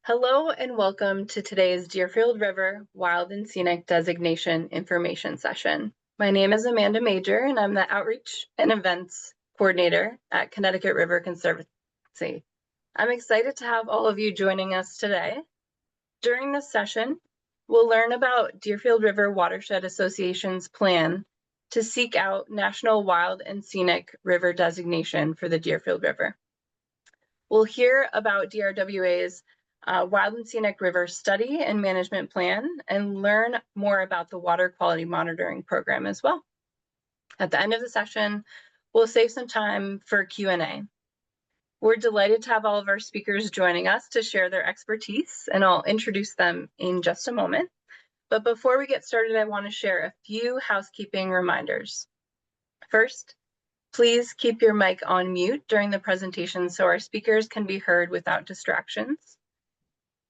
Hello and welcome to today's Deerfield River Wild and Scenic Designation information session. My name is Amanda Major and I'm the Outreach and Events Coordinator at Connecticut River Conservancy. I'm excited to have all of you joining us today. During this session, we'll learn about Deerfield River Watershed Association's plan to seek out National Wild and Scenic River designation for the Deerfield River. We'll hear about DRWA's Wild and Scenic River Study and Management Plan and learn more about the Water Quality Monitoring Program as well. At the end of the session, we'll save some time for Q&A. We're delighted to have all of our speakers joining us to share their expertise, and I'll introduce them in just a moment. But before we get started, I want to share a few housekeeping reminders. First, please keep your mic on mute during the presentation so our speakers can be heard without distractions.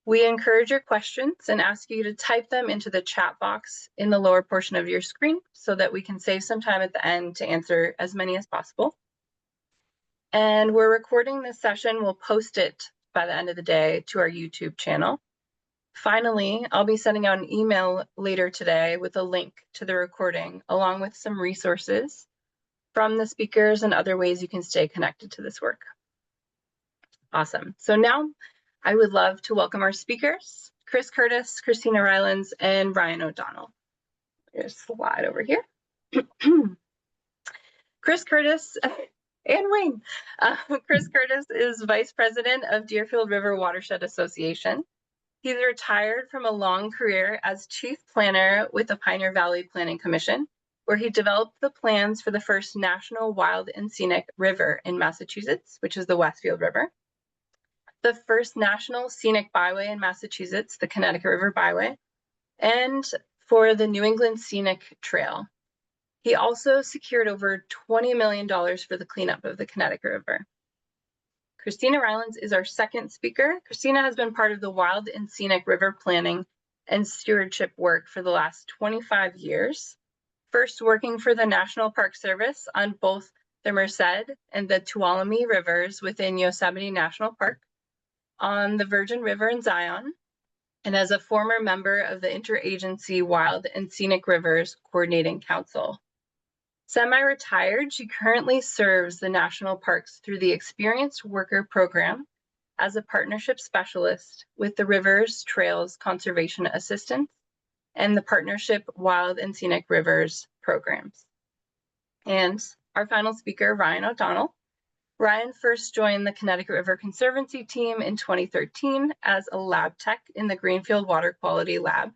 We encourage your questions and ask you to type them into the chat box in the lower portion of your screen so that we can save some time at the end to answer as many as possible. And we're recording this session. We'll post it by the end of the day to our YouTube channel. Finally, I'll be sending out an email later today with a link to the recording, along with some resources from the speakers and other ways you can stay connected to this work. Awesome. So now I would love to welcome our speakers, Chris Curtis, Christina Rylands, and Ryan O'Donnell. There's a slide over here. Chris Curtis and Wayne. Chris Curtis is Vice President of Deerfield River Watershed Association. He's retired from a long career as Chief Planner with the Pioneer Valley Planning Commission, where he developed the plans for the first National Wild and Scenic River in Massachusetts, which is the Westfield River, the first National Scenic Byway in Massachusetts, the Connecticut River Byway, and for the New England Scenic Trail. He also secured over $20 million for the cleanup of the Connecticut River. Christina Rylands is our second speaker. Christina has been part of the Wild and Scenic River planning and stewardship work for the last 25 years, first working for the National Park Service on both the Merced and the Tuolumne rivers within Yosemite National Park, on the Virgin River in Zion, and as a former member of the Interagency Wild and Scenic Rivers Coordinating Council. Semi-retired, she currently serves the national parks through the Experienced Worker Program as a partnership specialist with the Rivers Trails Conservation Assistance and the Partnership Wild and Scenic Rivers programs. And our final speaker, Ryan O'Donnell. Ryan first joined the Connecticut River Conservancy team in 2013 as a lab tech in the Greenfield Water Quality Lab.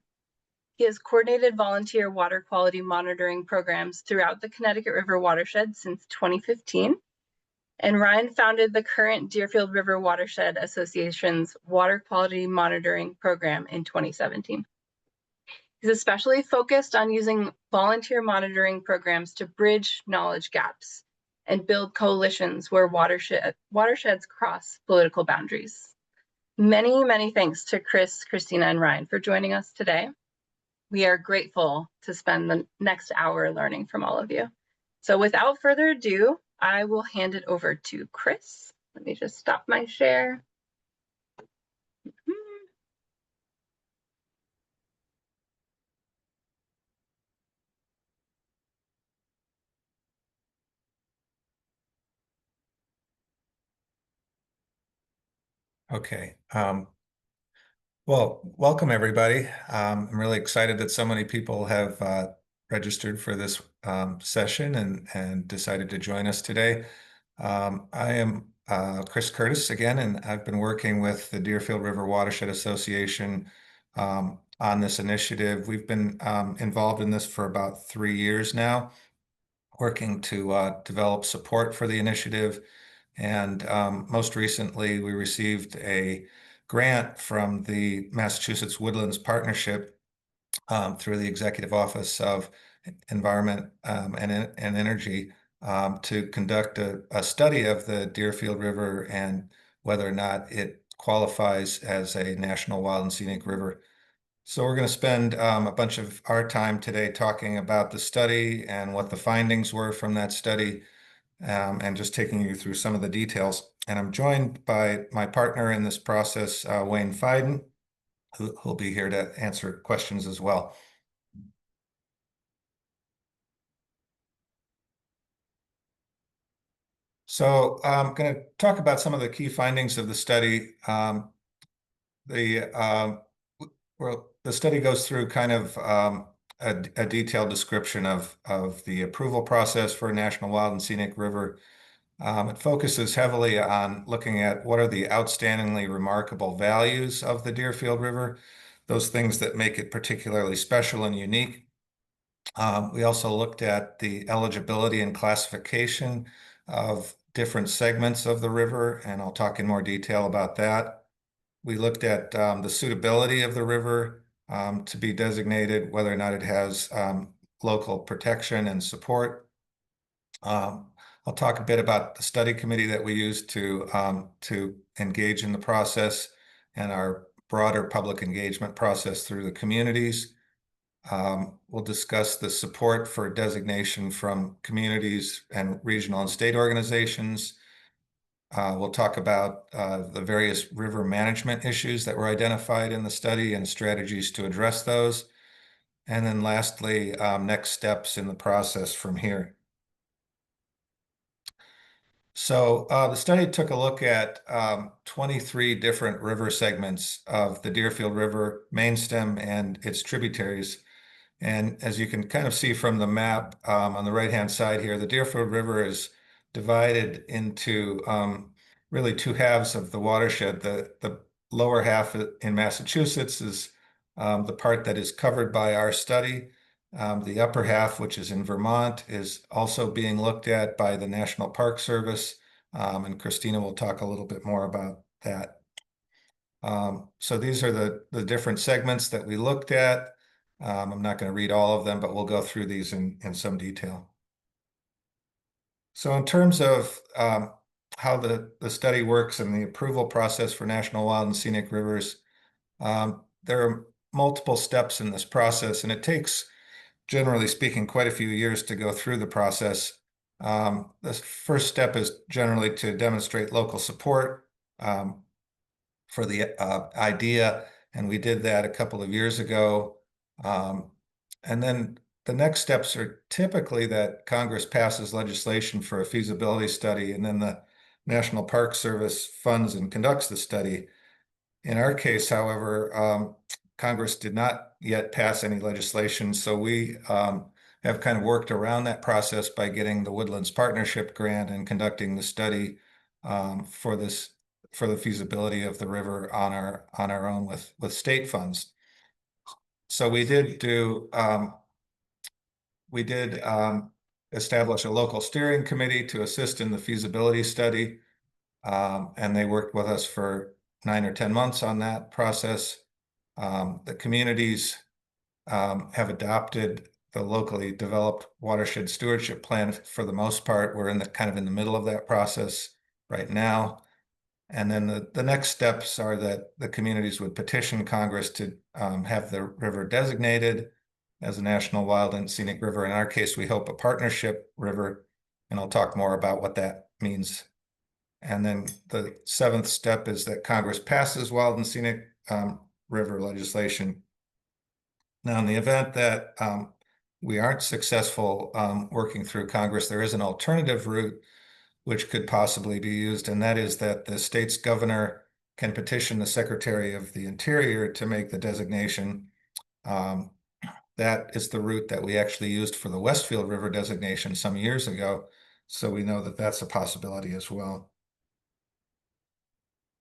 He has coordinated volunteer water quality monitoring programs throughout the Connecticut River watershed since 2015. And Ryan founded the current Deerfield River Watershed Association's Water Quality Monitoring Program in 2017. He's especially focused on using volunteer monitoring programs to bridge knowledge gaps and build coalitions where watersheds cross political boundaries. Many, many thanks to Chris, Christina, and Ryan for joining us today. We are grateful to spend the next hour learning from all of you. So without further ado, I will hand it over to Chris. Let me just stop my share. Okay. Well, welcome everybody. I'm really excited that so many people have registered for this session and decided to join us today. I am Chris Curtis again, and I've been working with the Deerfield River Watershed Association on this initiative. We've been involved in this for about 3 years now, working to develop support for the initiative. And most recently, we received a grant from the Massachusetts Woodlands Partnership through the Executive Office of Environment and Energy to conduct a study of the Deerfield River and whether or not it qualifies as a National Wild and Scenic River. So we're going to spend a bunch of our time today talking about the study and what the findings were from that study, and just taking you through some of the details. And I'm joined by my partner in this process, Wayne Fiden, who'll be here to answer questions as well. So I'm going to talk about some of the key findings of the study. The Well, the study goes through kind of a detailed description of the approval process for National Wild and Scenic River. It focuses heavily on looking at what are the outstandingly remarkable values of the Deerfield River, those things that make it particularly special and unique. We also looked at the eligibility and classification of different segments of the river, and I'll talk in more detail about that. We looked at the suitability of the river to be designated, whether or not it has local protection and support. I'll talk a bit about the study committee that we used to engage in the process and our broader public engagement process through the communities. We'll discuss the support for designation from communities and regional and state organizations. We'll talk about the various river management issues that were identified in the study and strategies to address those. And then lastly, next steps in the process from here. So the study took a look at 23 different river segments of the Deerfield River main stem and its tributaries. And as you can kind of see from the map on the right-hand side here, the Deerfield River is divided into really two halves of the watershed. The lower half in Massachusetts is the part that is covered by our study. The upper half, which is in Vermont, is also being looked at by the National Park Service, and Christina will talk a little bit more about that. So these are the different segments that we looked at. I'm not going to read all of them, but we'll go through these in some detail. So in terms of how the study works and the approval process for National Wild and Scenic Rivers, there are multiple steps in this process, and it takes, generally speaking, quite a few years to go through the process. The first step is generally to demonstrate local support for the idea, and we did that a couple of years ago. And then the next steps are typically that Congress passes legislation for a feasibility study, and then the National Park Service funds and conducts the study. In our case, however, Congress did not yet pass any legislation, so we have kind of worked around that process by getting the Woodlands Partnership Grant and conducting the study for the feasibility of the river on our own with state funds. So we did establish a local steering committee to assist in the feasibility study, and they worked with us for 9 or 10 months on that process. The communities have adopted the locally developed watershed stewardship plan for the most part. We're kind of in the middle of that process right now. And then the next steps are that the communities would petition Congress to have the river designated as a National Wild and Scenic River. In our case, we hope a partnership river, and I'll talk more about what that means. And then the seventh step is that Congress passes Wild and Scenic River legislation. Now, in the event that we aren't successful working through Congress, there is an alternative route which could possibly be used, and that is that the state's governor can petition the Secretary of the Interior to make the designation. That is the route that we actually used for the Westfield River designation some years ago, so we know that that's a possibility as well.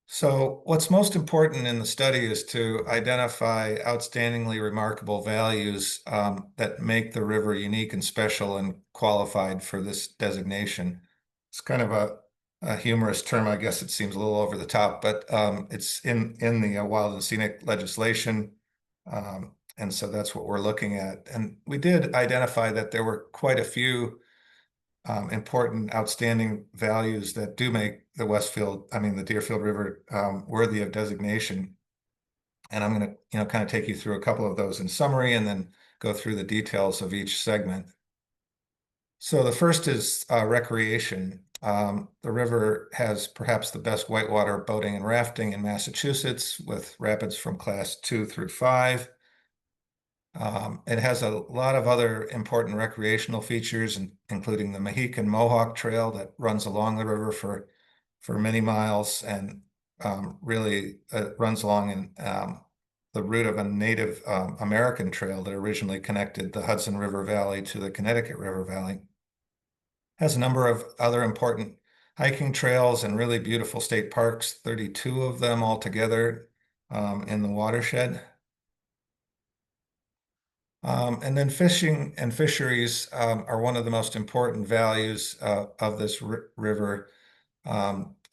So what's most important in the study is to identify outstandingly remarkable values that make the river unique and special and qualified for this designation. It's kind of a humorous term. I guess it seems a little over the top, but it's in the wild and scenic legislation. And so that's what we're looking at. And we did identify that there were quite a few important, outstanding values that do make the Deerfield River worthy of designation. And I'm going to, kind of take you through a couple of those in summary and then go through the details of each segment. So the first is recreation. The river has perhaps the best whitewater boating and rafting in Massachusetts, with rapids from class 2 through 5. It has a lot of other important recreational features, including the Mohican Mohawk Trail that runs along the river for many miles, and really runs along in the route of a Native American trail that originally connected the Hudson River Valley to the Connecticut River Valley. Has a number of other important hiking trails and really beautiful state parks, 32 of them altogether in the watershed. And then fishing and fisheries are one of the most important values of this river.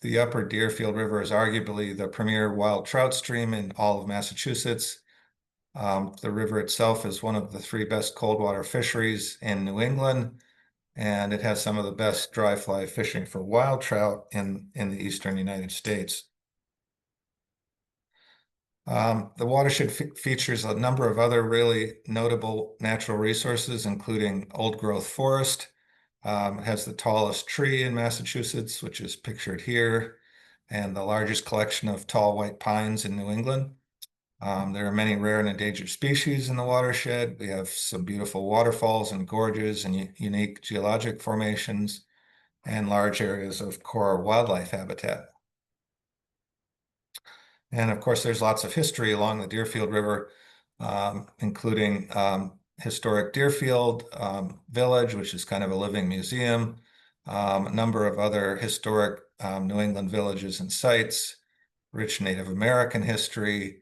The upper Deerfield River is arguably the premier wild trout stream in all of Massachusetts. The river itself is one of the 3 best cold water fisheries in New England, and it has some of the best dry fly fishing for wild trout in the eastern United States. The watershed features a number of other really notable natural resources, including old growth forest. It has the tallest tree in Massachusetts, which is pictured here, and the largest collection of tall white pines in New England. There are many rare and endangered species in the watershed. We have some beautiful waterfalls and gorges and unique geologic formations, and large areas of core wildlife habitat. And of course, there's lots of history along the Deerfield River, including historic Deerfield Village, which is kind of a living museum, a number of other historic New England villages and sites, rich Native American history,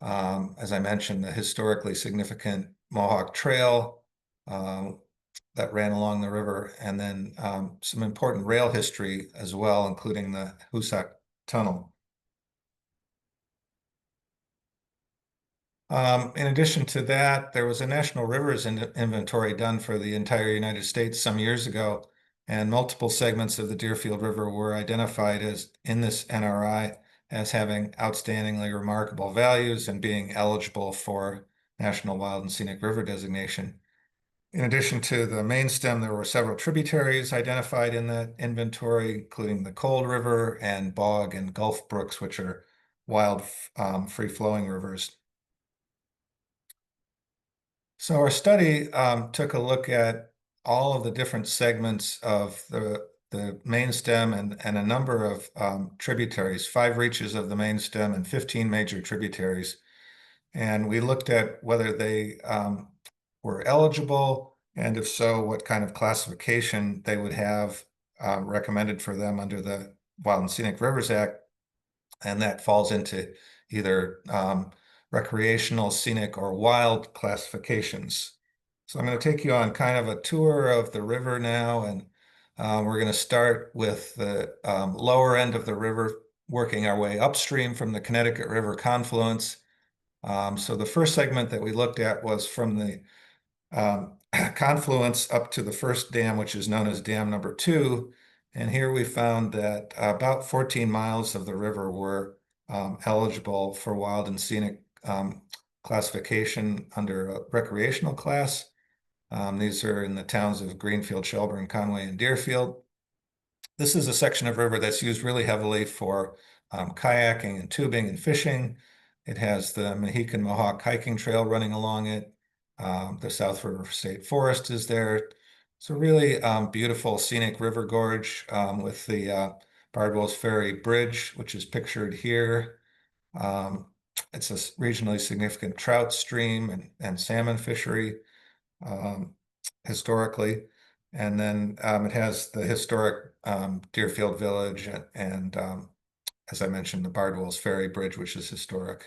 as I mentioned, the historically significant Mohawk Trail that ran along the river, and then some important rail history as well, including the Hoosac Tunnel. In addition to that, there was a National Rivers Inventory done for the entire United States some years ago, and multiple segments of the Deerfield River were identified as in this NRI as having outstandingly remarkable values and being eligible for National Wild and Scenic River designation. In addition to the main stem, there were several tributaries identified in that inventory, including the Cold River and Bog and Gulf Brooks, which are wild, free-flowing rivers. So our study took a look at all of the different segments of the main stem and a number of tributaries, 5 reaches of the main stem and 15 major tributaries. And we looked at whether they were eligible, and if so, what kind of classification they would have recommended for them under the Wild and Scenic Rivers Act. And that falls into either recreational, scenic, or wild classifications. So I'm going to take you on kind of a tour of the river now, and we're going to start with the lower end of the river, working our way upstream from the Connecticut River confluence. So the first segment that we looked at was from the confluence up to the first dam, which is known as Dam number 2. And here we found that about 14 miles of the river were eligible for wild and scenic classification under a recreational class. These are in the towns of Greenfield, Shelburne, Conway, and Deerfield. This is a section of river that's used really heavily for kayaking and tubing and fishing. It has the Mohican Mohawk hiking trail running along it. The South River State Forest is there. It's a really beautiful scenic river gorge with the Bardwell's Ferry Bridge, which is pictured here. It's a regionally significant trout stream and salmon fishery historically. And then it has the historic Deerfield Village and as I mentioned, the Bardwell's Ferry Bridge, which is historic.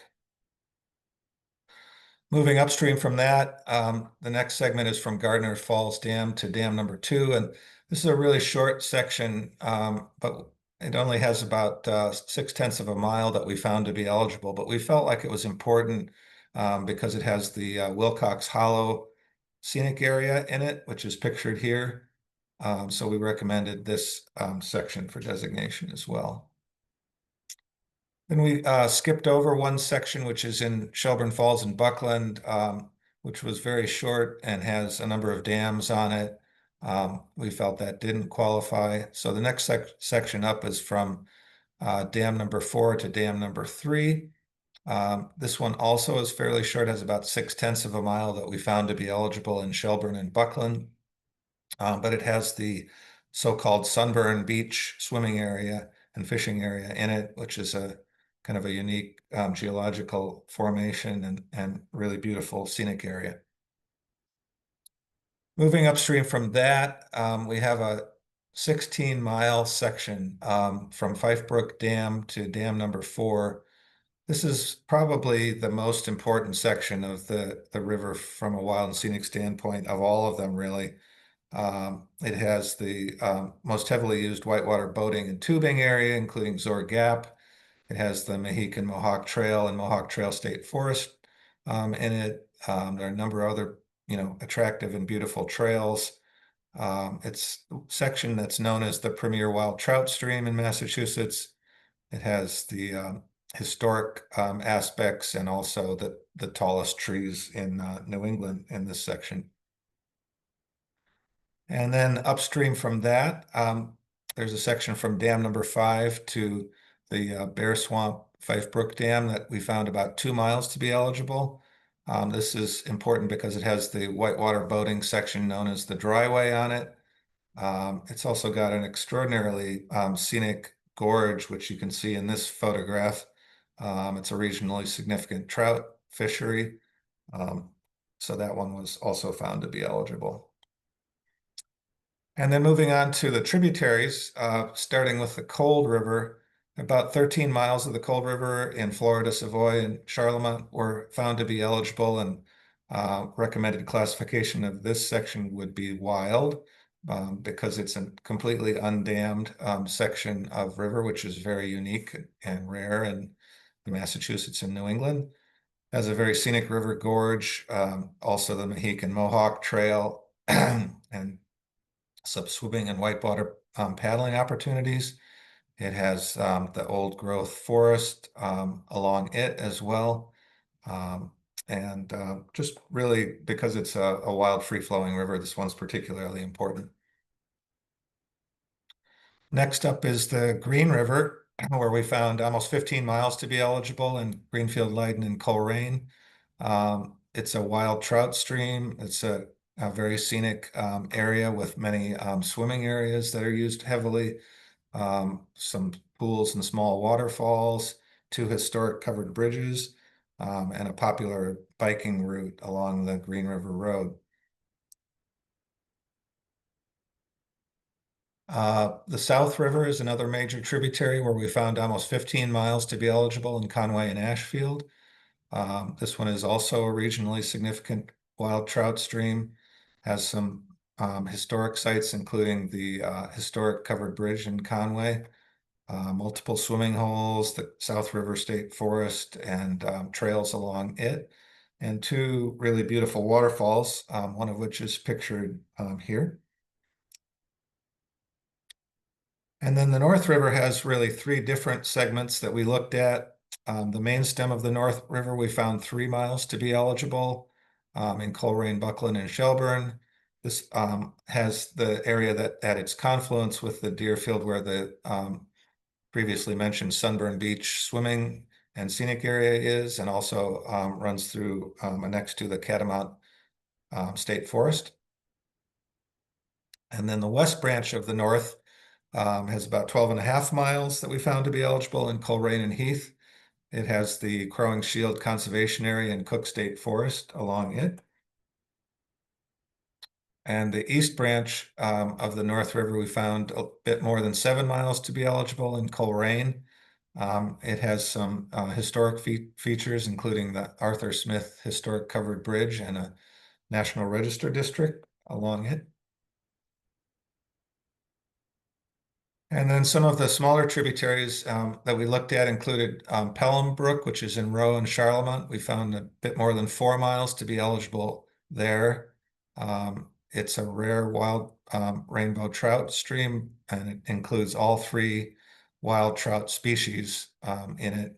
Moving upstream from that, the next segment is from Gardner Falls Dam to Dam number 2. And this is a really short section, but it only has about 6/10 of a mile that we found to be eligible. But we felt like it was important because it has the Wilcox Hollow scenic area in it, which is pictured here. So we recommended this section for designation as well. Then we skipped over one section, which is in Shelburne Falls and Buckland, which was very short and has a number of dams on it. We felt that didn't qualify. So the next section up is from dam number 4 to dam number 3. This one also is fairly short, has about 6/10 of a mile that we found to be eligible in Shelburne and Buckland. But it has the so-called Sunburn Beach swimming area and fishing area in it, which is a kind of a unique geological formation and really beautiful scenic area. Moving upstream from that, we have a 16-mile section from Fife Brook Dam to dam number 4. This is probably the most important section of the river from a wild and scenic standpoint of all of them, really. It has the most heavily used whitewater boating and tubing area, including Zor Gap. It has the Mohican Mohawk Trail and Mohawk Trail State Forest in it. There are a number of other, attractive and beautiful trails. It's a section that's known as the premier wild trout stream in Massachusetts. It has the historic aspects and also the tallest trees in New England in this section. And then upstream from that, there's a section from dam number 5 to the Bear Swamp Fife Brook Dam that we found about 2 miles to be eligible. This is important because it has the whitewater boating section known as the Dryway on it. It's also got an extraordinarily scenic gorge, which you can see in this photograph. It's a regionally significant trout fishery. So that one was also found to be eligible. And then moving on to the tributaries, starting with the Cold River, about 13 miles of the Cold River in Florida, Savoy, and Charlemont were found to be eligible, and recommended classification of this section would be wild because it's a completely undammed section of river, which is very unique and rare in Massachusetts and New England. Has a very scenic river gorge, also the Mohican Mohawk Trail, and some swimming and whitewater paddling opportunities. It has the old growth forest along it as well. And just really because it's a wild free-flowing river, this one's particularly important. Next up is the Green River, where we found almost 15 miles to be eligible in Greenfield, Leiden, and Coleraine. It's a wild trout stream. It's a very scenic area with many swimming areas that are used heavily, some pools and small waterfalls, 2 historic covered bridges, and a popular biking route along the Green River Road. The South River is another major tributary where we found almost 15 miles to be eligible in Conway and Ashfield. This one is also a regionally significant wild trout stream, has some historic sites, including the historic covered bridge in Conway, multiple swimming holes, the South River State Forest, and trails along it, and 2 really beautiful waterfalls, one of which is pictured here. And then the North River has really 3 different segments that we looked at. The main stem of the North River, we found 3 miles to be eligible in Coleraine, Buckland, and Shelburne. This has the area that at its confluence with the Deerfield, where the previously mentioned Sunburn Beach swimming and scenic area is, and also runs through next to the Catamount State Forest. And then the west branch of the North has about 12.5 miles that we found to be eligible in Coleraine and Heath. It has the Crowing Shield Conservation Area and Cook State Forest along it. And the east branch of the North River, we found a bit more than 7 miles to be eligible in Coleraine. It has some historic features, including the Arthur Smith Historic Covered Bridge and a National Register district along it. And then some of the smaller tributaries that we looked at included Pelham Brook, which is in Rowe and Charlemont. We found a bit more than 4 miles to be eligible there. It's a rare wild rainbow trout stream, and it includes all 3 wild trout species in it,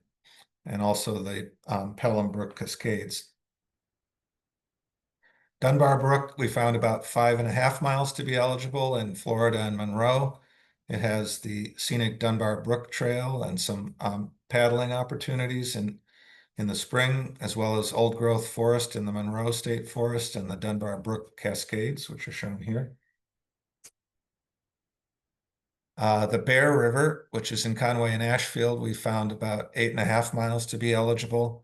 and also the Pelham Brook Cascades. Dunbar Brook, we found about 5.5 miles to be eligible in Florida and Monroe. It has the scenic Dunbar Brook Trail and some paddling opportunities in the spring, as well as old growth forest in the Monroe State Forest and the Dunbar Brook Cascades, which are shown here. The Bear River, which is in Conway and Ashfield, we found about 8.5 miles to be eligible.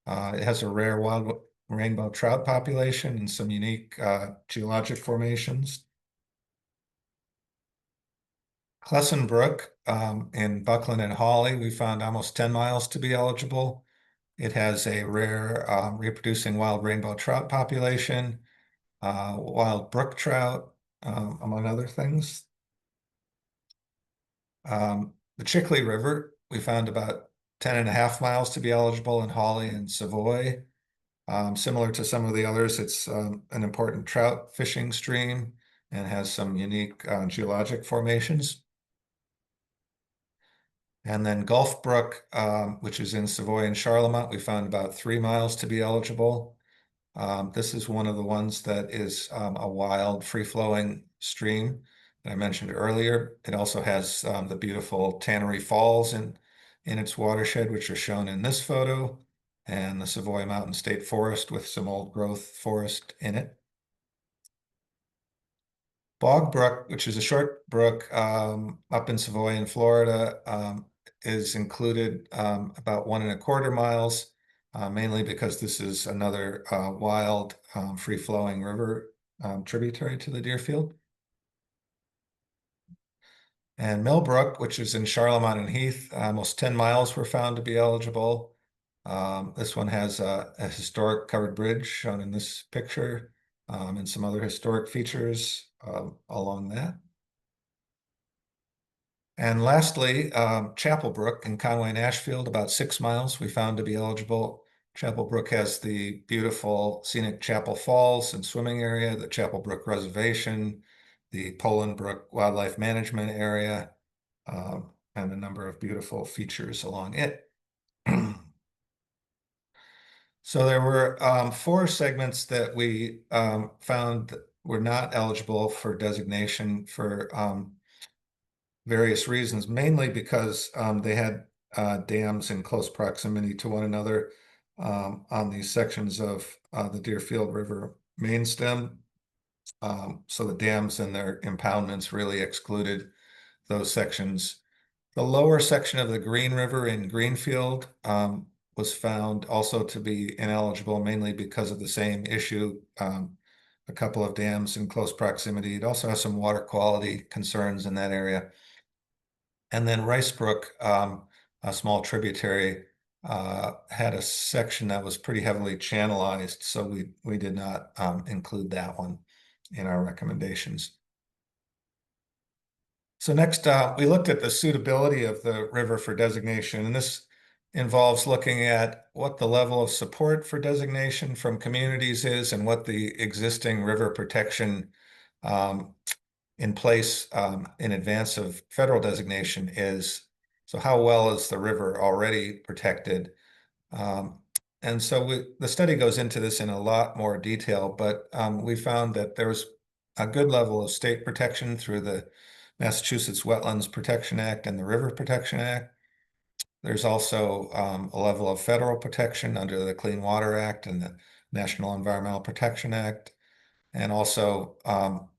It has a rare wild rainbow trout population and some unique geologic formations. Clesson Brook in Buckland and Hawley, we found almost 10 miles to be eligible. It has a rare reproducing wild rainbow trout population, wild brook trout, among other things. The Chickley River, we found about 10.5 miles to be eligible in Hawley and Savoy. Similar to some of the others, it's an important trout fishing stream and has some unique geologic formations. And then Gulf Brook, which is in Savoy and Charlemont, we found about 3 miles to be eligible. This is one of the ones that is a wild, free-flowing stream that I mentioned earlier. It also has the beautiful Tannery Falls in its watershed, which are shown in this photo, and the Savoy Mountain State Forest with some old growth forest in it. Bog Brook, which is a short brook up in Savoy in Florida, is included about 1.25 miles, mainly because this is another wild, free-flowing river tributary to the Deerfield. And Millbrook, which is in Charlemont and Heath, almost 10 miles were found to be eligible. This one has a historic covered bridge shown in this picture, and some other historic features along that. And lastly, Chapel Brook in Conway and Ashfield, about 6 miles we found to be eligible. Chapel Brook has the beautiful scenic Chapel Falls and swimming area, the Chapel Brook Reservation, the Poland Brook Wildlife Management Area, and a number of beautiful features along it. So there were 4 segments that we found that were not eligible for designation for various reasons, mainly because they had dams in close proximity to one another on these sections of the Deerfield River main stem. So the dams and their impoundments really excluded those sections. The lower section of the Green River in Greenfield was found also to be ineligible, mainly because of the same issue, a couple of dams in close proximity. It also has some water quality concerns in that area. And then Rice Brook, a small tributary, had a section that was pretty heavily channelized, so we did not include that one in our recommendations. So next, we looked at the suitability of the river for designation, and this involves looking at what the level of support for designation from communities is and what the existing river protection in place in advance of federal designation is. So how well is the river already protected? And so the study goes into this in a lot more detail, but we found that there was a good level of state protection through the Massachusetts Wetlands Protection Act and the River Protection Act. There's also a level of federal protection under the Clean Water Act and the National Environmental Protection Act. And also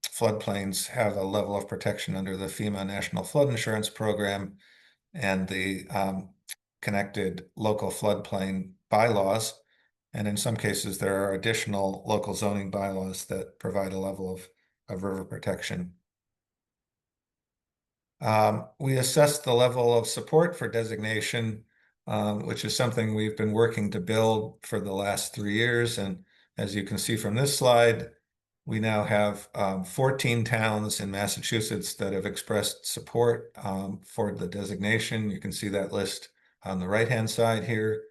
floodplains have a level of protection under the FEMA National Flood Insurance Program and the connected local floodplain bylaws. And in some cases, there are additional local zoning bylaws that provide a level of river protection. We assessed the level of support for designation, which is something we've been working to build for the last 3 years. And as you can see from this slide, we now have 14 towns in Massachusetts that have expressed support for the designation. You can see that list on the right-hand side here.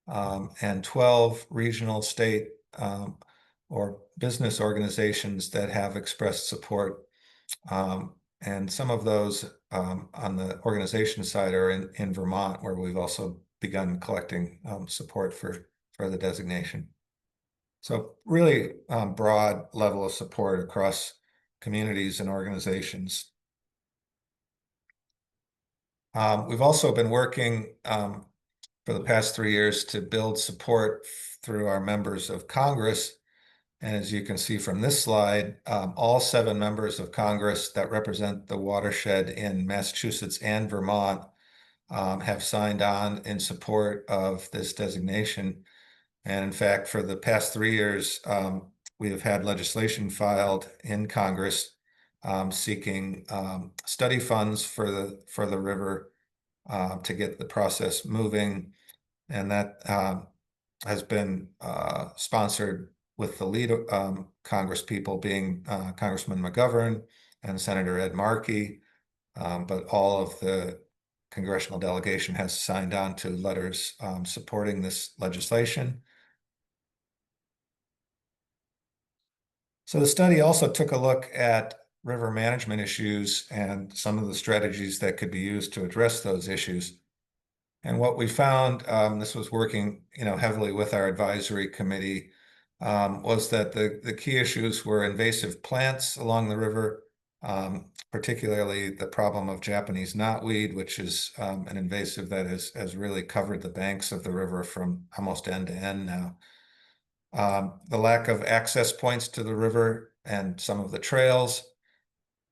And 12 regional, state, or business organizations that have expressed support. And some of those on the organization side are in Vermont, where we've also begun collecting support for the designation. So really broad level of support across communities and organizations. We've also been working for the past 3 years to build support through our members of Congress. And as you can see from this slide, all 7 members of Congress that represent the watershed in Massachusetts and Vermont have signed on in support of this designation. And in fact, for the past 3 years, we have had legislation filed in Congress seeking study funds for the river to get the process moving. And that has been sponsored with the lead Congress people being Congressman McGovern and Senator Ed Markey, but all of the congressional delegation has signed on to letters supporting this legislation. So the study also took a look at river management issues and some of the strategies that could be used to address those issues. And what we found, this was working, heavily with our advisory committee, was that the key issues were invasive plants along the river, particularly the problem of Japanese knotweed, which is an invasive that has really covered the banks of the river from almost end to end now. The lack of access points to the river and some of the trails.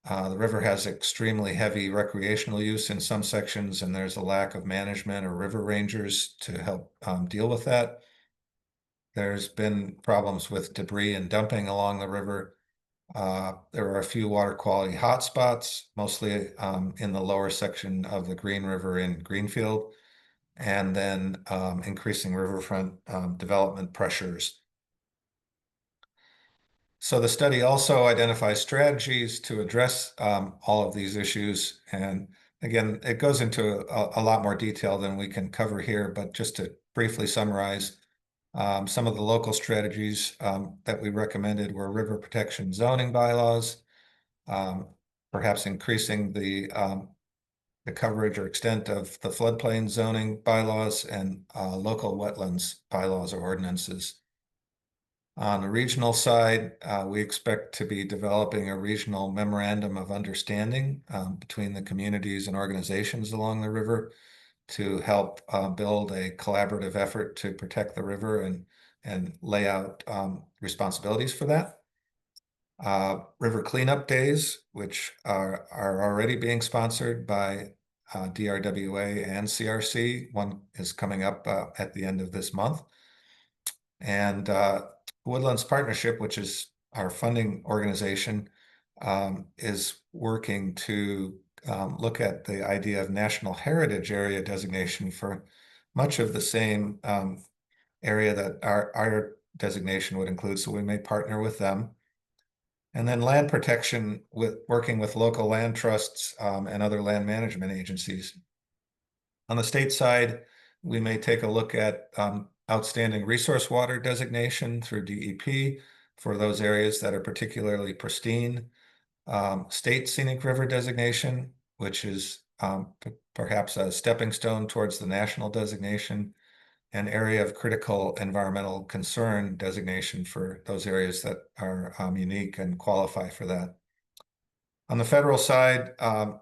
The river has extremely heavy recreational use in some sections, and there's a lack of management or river rangers to help deal with that. There's been problems with debris and dumping along the river. There are a few water quality hotspots, mostly in the lower section of the Green River in Greenfield, and then increasing riverfront development pressures. So the study also identifies strategies to address all of these issues. And again, it goes into a lot more detail than we can cover here, but just to briefly summarize, some of the local strategies that we recommended were river protection zoning bylaws, perhaps increasing the coverage or extent of the floodplain zoning bylaws and local wetlands bylaws or ordinances. On the regional side, we expect to be developing a regional memorandum of understanding between the communities and organizations along the river to help build a collaborative effort to protect the river and lay out responsibilities for that. River cleanup days, which are already being sponsored by DRWA and CRC. One is coming up at the end of this month. And Woodlands Partnership, which is our funding organization, is working to look at the idea of National Heritage Area designation for much of the same area that our designation would include. So we may partner with them. And then land protection, working with local land trusts and other land management agencies. On the state side, we may take a look at outstanding resource water designation through DEP for those areas that are particularly pristine. State scenic river designation, which is perhaps a stepping stone towards the national designation, and area of critical environmental concern designation for those areas that are unique and qualify for that. On the federal side,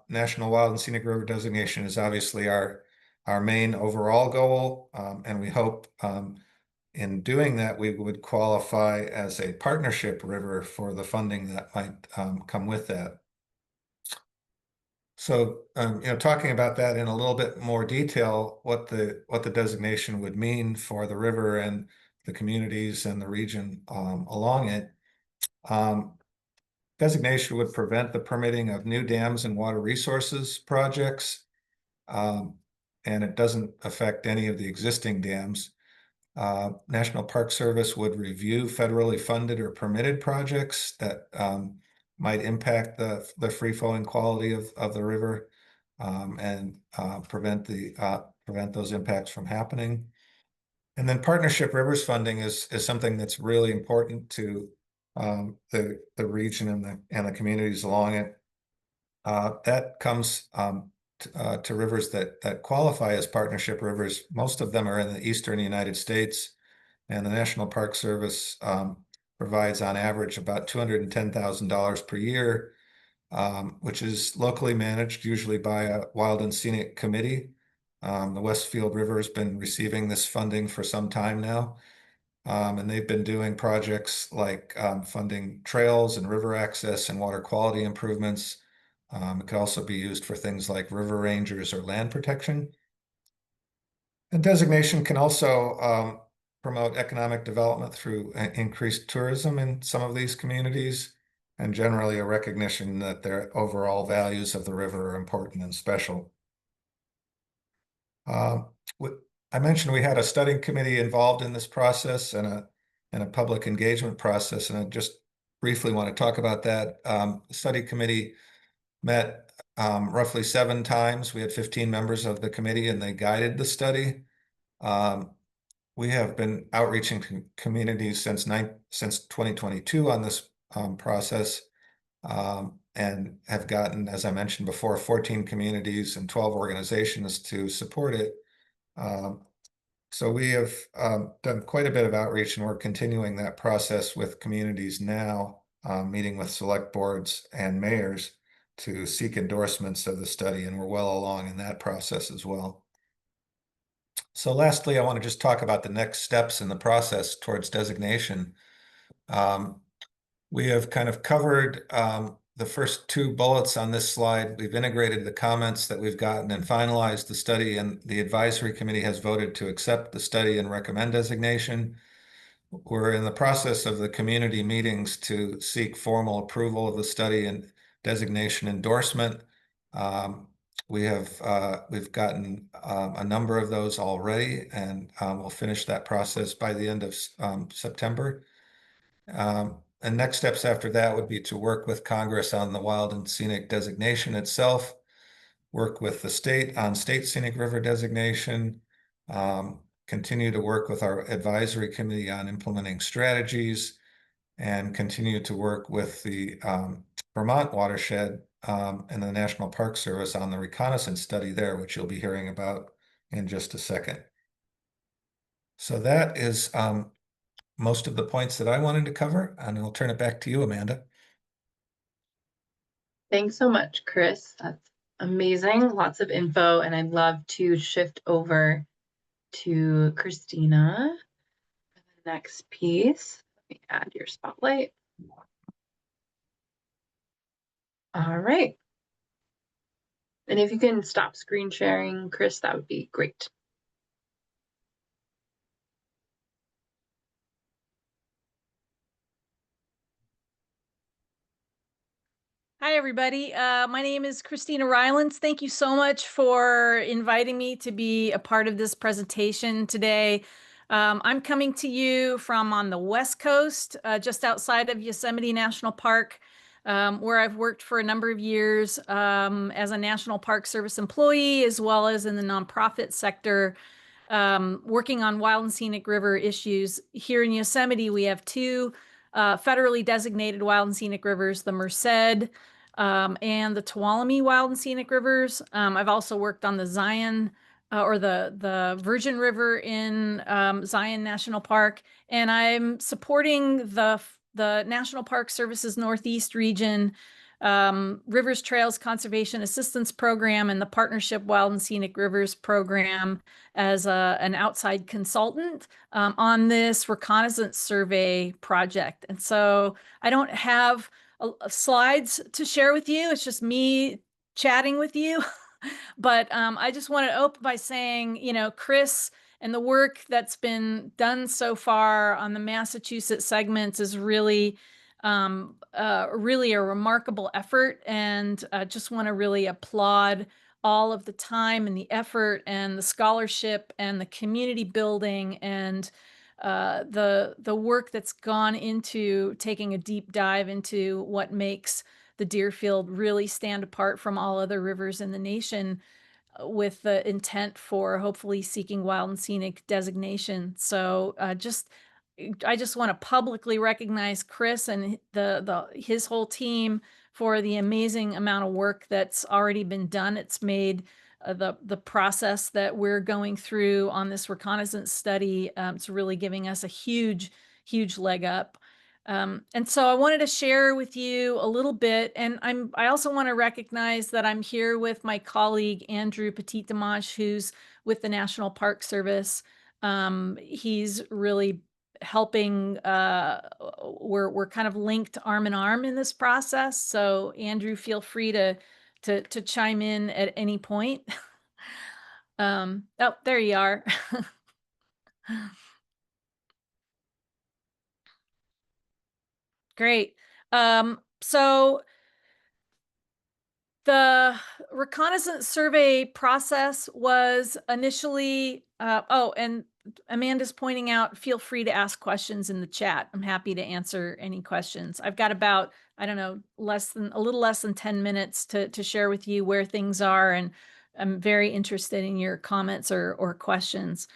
National Wild and Scenic River designation is obviously our main overall goal, and we hope in doing that we would qualify as a partnership river for the funding that might come with that. So, talking about that in a little bit more detail, what the designation would mean for the river and the communities and the region along it. Designation would prevent the permitting of new dams and water resources projects, and it doesn't affect any of the existing dams. National Park Service would review federally funded or permitted projects that might impact the free-flowing quality of the river and prevent those impacts from happening. And then partnership rivers funding is something that's really important to the region and the communities along it. That comes to rivers that qualify as partnership rivers. Most of them are in the eastern United States, and the National Park Service provides on average about $210,000 per year, which is locally managed, usually by a Wild and Scenic Committee. The Westfield River has been receiving this funding for some time now. And they've been doing projects like funding trails and river access and water quality improvements. It could also be used for things like river rangers or land protection. And designation can also promote economic development through increased tourism in some of these communities, and generally a recognition that their overall values of the river are important and special. I mentioned we had a study committee involved in this process and a public engagement process, and I just briefly want to talk about that. The study committee met roughly 7 times. We had 15 members of the committee, and they guided the study. We have been outreaching to communities since 2022 on this process, and have gotten, as I mentioned before, 14 communities and 12 organizations to support it. So we have done quite a bit of outreach, and we're continuing that process with communities now, meeting with select boards and mayors to seek endorsements of the study, and we're well along in that process as well. So lastly, I want to just talk about the next steps in the process towards designation. We have kind of covered the first 2 bullets on this slide. We've integrated the comments that we've gotten and finalized the study, and the advisory committee has voted to accept the study and recommend designation. We're in the process of the community meetings to seek formal approval of the study and designation endorsement. We've gotten a number of those already, and we'll finish that process by the end of September. And next steps after that would be to work with Congress on the Wild and Scenic Designation itself, work with the state on state scenic river designation, continue to work with our advisory committee on implementing strategies, and continue to work with the Vermont Watershed and the National Park Service on the reconnaissance study there, which you'll be hearing about in just a second. So that is most of the points that I wanted to cover, and I'll turn it back to you, Amanda. Thanks so much, Chris. That's amazing. Lots of info, and I'd love to shift over to Christina for the next piece. Let me add your spotlight. All right. And if you can stop screen sharing, Chris, that would be great. Hi, everybody. My name is Christina Rylance. Thank you so much for inviting me to be a part of this presentation today. I'm coming to you from on the West Coast, just outside of Yosemite National Park, where I've worked for a number of years as a National Park Service employee, as well as in the nonprofit sector, working on wild and scenic river issues. Here in Yosemite, we have 2 federally designated wild and scenic rivers, the Merced and the Tuolumne Wild and Scenic Rivers. I've also worked on the Zion or the Virgin River in Zion National Park, and I'm supporting the National Park Service's Northeast region Rivers Trails Conservation Assistance Program and the Partnership Wild and Scenic Rivers Program as an outside consultant on this reconnaissance survey project. And so I don't have slides to share with you. It's just me chatting with you. But I just want to open by saying, you know, Chris and the work that's been done so far on the Massachusetts segments is really really a remarkable effort, and just want to really applaud all of the time and the effort and the scholarship and the community building and the work that's gone into taking a deep dive into what makes the Deerfield really stand apart from all other rivers in the nation, with the intent for hopefully seeking wild and scenic designation. So I just want to publicly recognize Chris and his whole team for the amazing amount of work that's already been done. It's made the process that we're going through on this reconnaissance study. It's really giving us a huge leg up. And so I wanted to share with you a little bit, and I also want to recognize that I'm here with my colleague Andrew Petit-Dimanche, who's with the National Park Service. He's really helping. We're kind of linked arm in arm in this process. So Andrew, feel free to chime in at any point. Oh, there you are. Great. So the reconnaissance survey process was initially, oh, and Amanda's pointing out, feel free to ask questions in the chat. I'm happy to answer any questions. I've got about, I don't know, a little less than 10 minutes to share with you where things are, and I'm very interested in your comments or questions.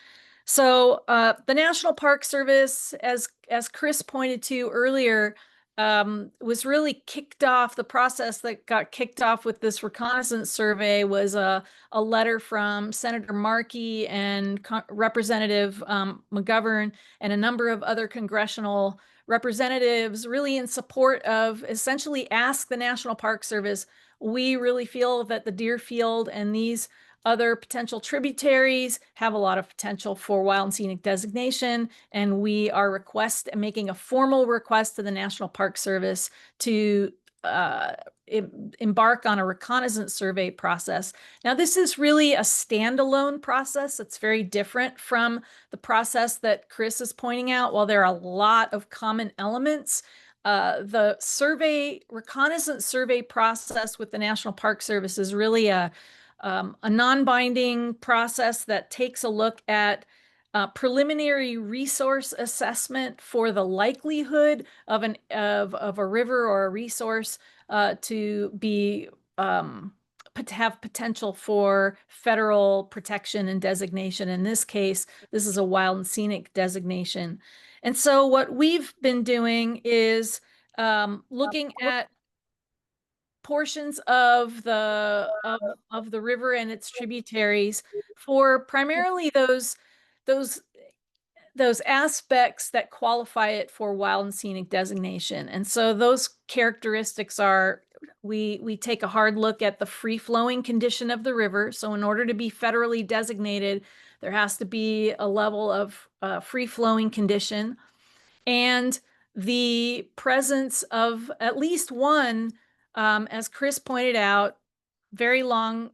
So the National Park Service, as Chris pointed to earlier, was really kicked off. The process that got kicked off with this reconnaissance survey was a letter from Senator Markey and Representative McGovern and a number of other congressional representatives, really in support of essentially ask the National Park Service, we really feel that the Deerfield and these other potential tributaries have a lot of potential for wild and scenic designation, and we are making a formal request to the National Park Service to embark on a reconnaissance survey process. Now, this is really a standalone process. It's very different from the process that Chris is pointing out. While there are a lot of common elements, the reconnaissance survey process with the National Park Service is really a non-binding process that takes a look at preliminary resource assessment for the likelihood of a river or a resource to have potential for federal protection and designation. In this case, this is a wild and scenic designation. And so what we've been doing is looking at portions of the river and its tributaries for primarily those aspects that qualify it for wild and scenic designation. And so those characteristics are, we take a hard look at the free-flowing condition of the river. So in order to be federally designated, there has to be a level of free-flowing condition, and the presence of at least one, as Chris pointed out, very long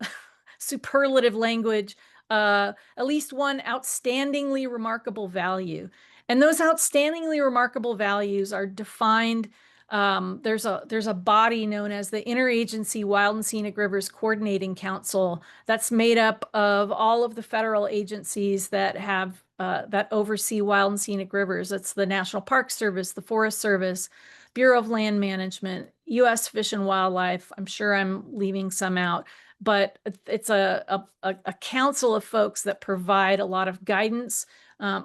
superlative language, at least one outstandingly remarkable value. And those outstandingly remarkable values are defined. There's a body known as the Interagency Wild and Scenic Rivers Coordinating Council that's made up of all of the federal agencies that have that oversee wild and scenic rivers. It's the National Park Service, the Forest Service, Bureau of Land Management, U.S. Fish and Wildlife. I'm sure I'm leaving some out, but it's a council of folks that provide a lot of guidance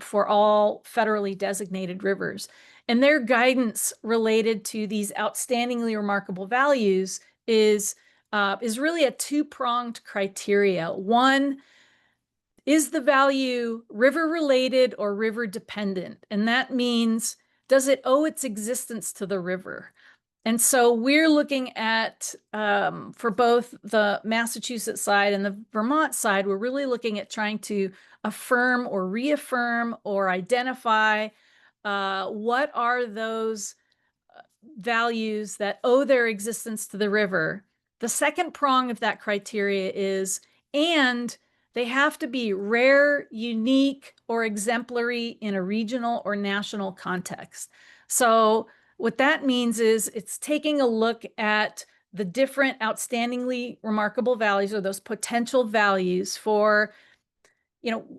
for all federally designated rivers. And their guidance related to these outstandingly remarkable values is really a two-pronged criteria. One, is the value river related or river dependent? And that means, does it owe its existence to the river? And so we're looking at, for both the Massachusetts side and the Vermont side, we're really looking at trying to affirm or reaffirm or identify what are those values that owe their existence to the river. The second prong of that criteria is, and they have to be rare, unique, or exemplary in a regional or national context. So what that means is it's taking a look at the different outstandingly remarkable values, or those potential values for,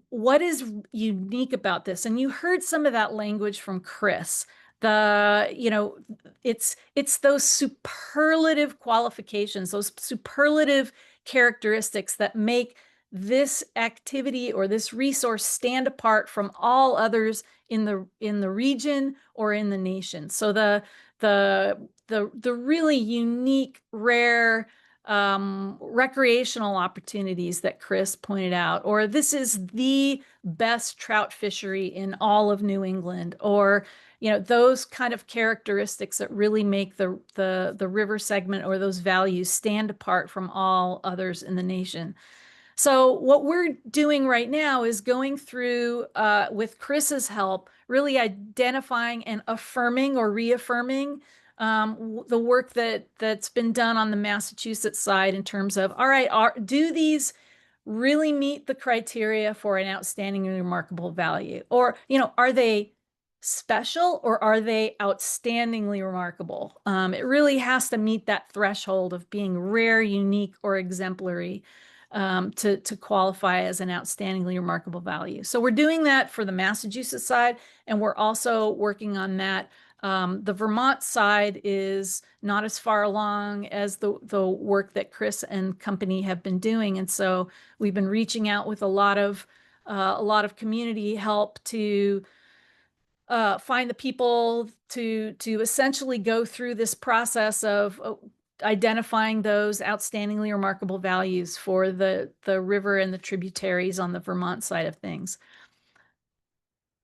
what is unique about this? And you heard some of that language from Chris. It's those superlative qualifications, those superlative characteristics that make this activity or this resource stand apart from all others in the region or in the nation. So the really unique, rare, recreational opportunities that Chris pointed out, or this is the best trout fishery in all of New England, or those kind of characteristics that really make the river segment or those values stand apart from all others in the nation. So what we're doing right now is going through, with Chris's help, really identifying and affirming or reaffirming the work that's been done on the Massachusetts side in terms of, all right, do these really meet the criteria for an outstanding and remarkable value? Or, are they special or are they outstandingly remarkable? It really has to meet that threshold of being rare, unique, or exemplary to qualify as an outstandingly remarkable value. So we're doing that for the Massachusetts side, and we're also working on that. The Vermont side is not as far along as the work that Chris and company have been doing, and so we've been reaching out with a lot of community help to find the people to essentially go through this process of identifying those outstandingly remarkable values for the river and the tributaries on the Vermont side of things.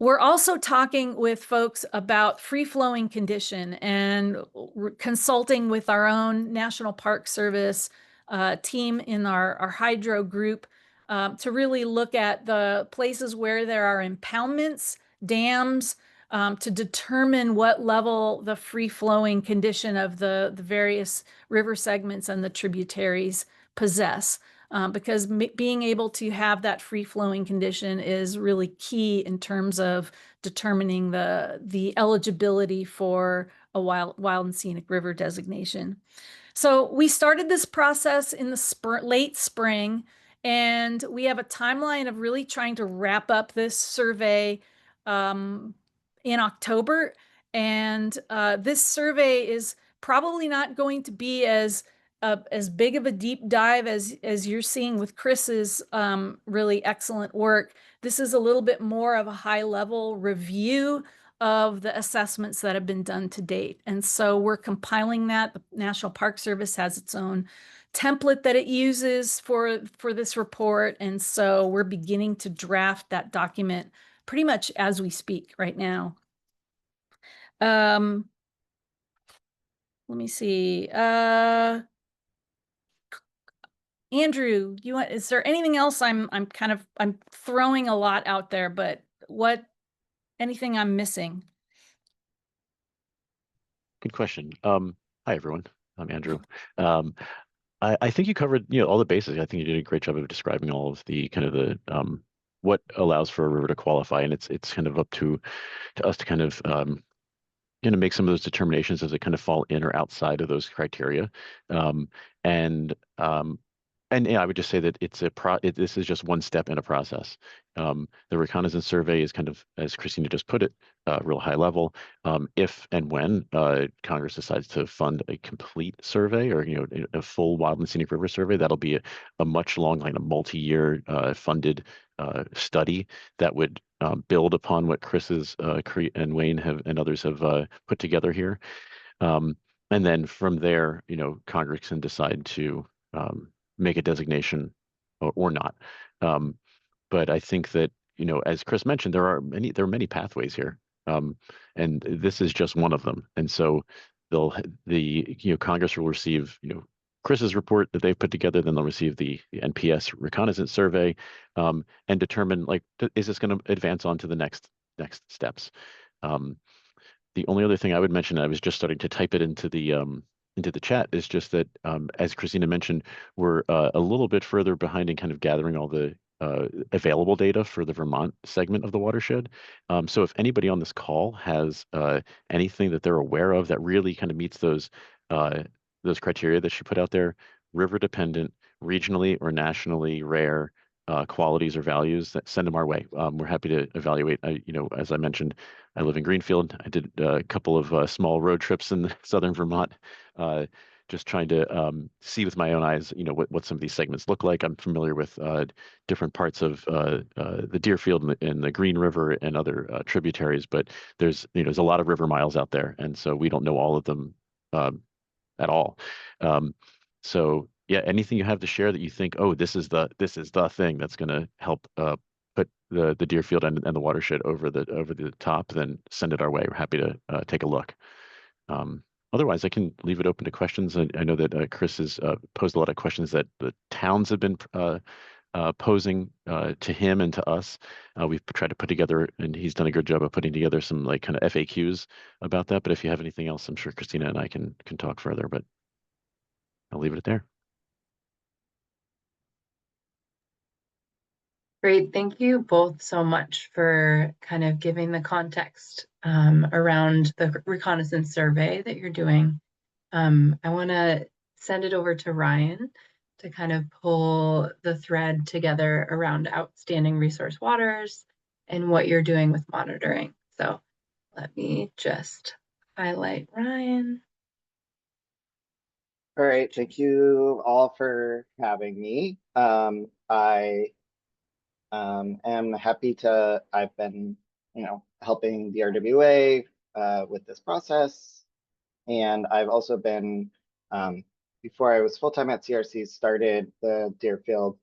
We're also talking with folks about free-flowing condition and consulting with our own National Park Service team in our hydro group to really look at the places where there are impoundments, dams, to determine what level the free-flowing condition of the various river segments and the tributaries possess. Because being able to have that free-flowing condition is really key in terms of determining the eligibility for a wild and scenic river designation. So we started this process in the late spring, and we have a timeline of really trying to wrap up this survey in October. And this survey is probably not going to be as big of a deep dive as you're seeing with Chris's really excellent work. This is a little bit more of a high-level review of the assessments that have been done to date. And so we're compiling that. The National Park Service has its own template that it uses for this report. And so we're beginning to draft that document pretty much as we speak right now. Let me see. Andrew, is there anything else? I'm throwing a lot out there, but anything I'm missing? Good question. Hi everyone. I'm Andrew. I think you covered all the bases. I think you did a great job of describing all of the kind of the what allows for a river to qualify, and it's kind of up to us to kind of make some of those determinations as they kind of fall in or outside of those criteria. And yeah, I would just say that this is just one step in a process. The reconnaissance survey is kind of, as Christina just put it, real high level. If and when Congress decides to fund a complete survey or a full wild and scenic river survey, that'll be a much long, like a multi-year funded study that would build upon what Chris's and Wayne and others have put together here. And then from there, Congress can decide to make a designation or not. But I think that, as Chris mentioned, there are many pathways here. And this is just one of them. And so Congress will receive, Chris's report that they've put together, then they'll receive the NPS reconnaissance survey, and determine, like, is this going to advance on to the next steps? The only other thing I would mention, I was just starting to type it into the chat, is just that, as Christina mentioned, we're a little bit further behind in kind of gathering all the available data for the Vermont segment of the watershed. So if anybody on this call has anything that they're aware of that really kind of meets those criteria that she put out there, river dependent, regionally or nationally rare qualities or values, that send them our way. We're happy to evaluate. As I mentioned, I live in Greenfield. I did a couple of small road trips in southern Vermont, just trying to see with my own eyes, what some of these segments look like. I'm familiar with different parts of the Deerfield and the Green River and other tributaries, but there's a lot of river miles out there, and so we don't know all of them at all. So yeah, anything you have to share that you think, oh, this is the thing that's going to help put the Deerfield and the watershed over the top, then send it our way. We're happy to take a look. Otherwise, I can leave it open to questions. I know that Chris has posed a lot of questions that the towns have been posing to him and to us. We've tried to put together, and he's done a good job of putting together some like kind of FAQs about that. But if you have anything else, I'm sure Christina and I can talk further. But I'll leave it there. Great. Thank you both so much for kind of giving the context around the reconnaissance survey that you're doing. I want to send it over to Ryan to kind of pull the thread together around outstanding resource waters and what you're doing with monitoring. So let me just highlight Ryan. All right, thank you all for having me. I am happy to, I've been, helping the RWA with this process. And I've also been, before I was full-time at CRC, started the Deerfield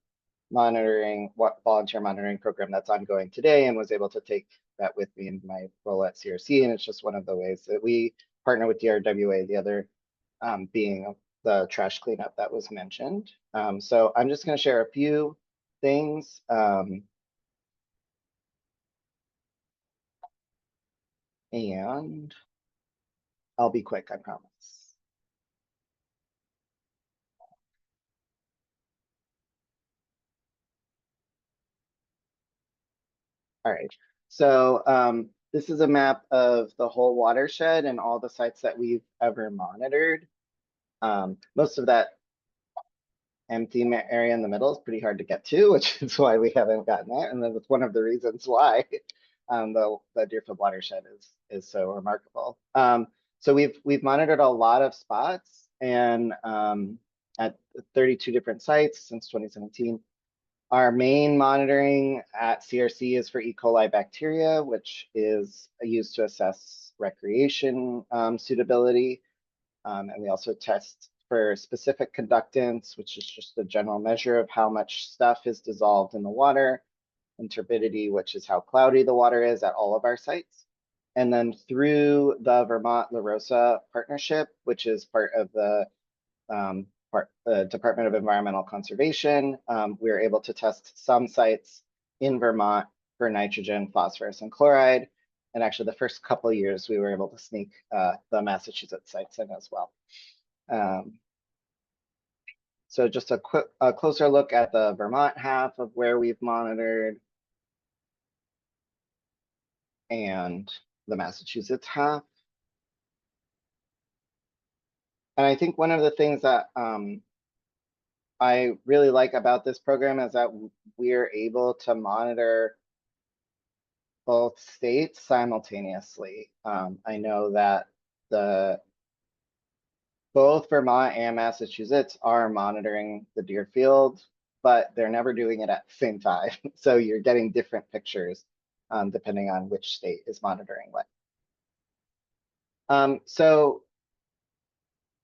volunteer monitoring program that's ongoing today, and was able to take that with me in my role at CRC. And it's just one of the ways that we partner with the RWA, the other being the trash cleanup that was mentioned. So I'm just going to share a few things. And I'll be quick, I promise. All right, so this is a map of the whole watershed and all the sites that we've ever monitored. Most of that empty area in the middle is pretty hard to get to, which is why we haven't gotten there. And then it's one of the reasons why the Deerfield watershed is so remarkable. So we've monitored a lot of spots, and at 32 different sites since 2017. Our main monitoring at CRC is for E. coli bacteria, which is used to assess recreation suitability. And we also test for specific conductance, which is just a general measure of how much stuff is dissolved in the water, and turbidity, which is how cloudy the water is at all of our sites. And then through the Vermont La Rosa partnership, which is part of the Department of Environmental Conservation, we were able to test some sites in Vermont for nitrogen, phosphorus, and chloride. And actually, the first couple of years, we were able to sneak the Massachusetts sites in as well. So just a closer look at the Vermont half of where we've monitored, and the Massachusetts half. And I think one of the things that I really like about this program is that we're able to monitor both states simultaneously. I know that both Vermont and Massachusetts are monitoring the Deerfield, but they're never doing it at the same time. So you're getting different pictures depending on which state is monitoring what. So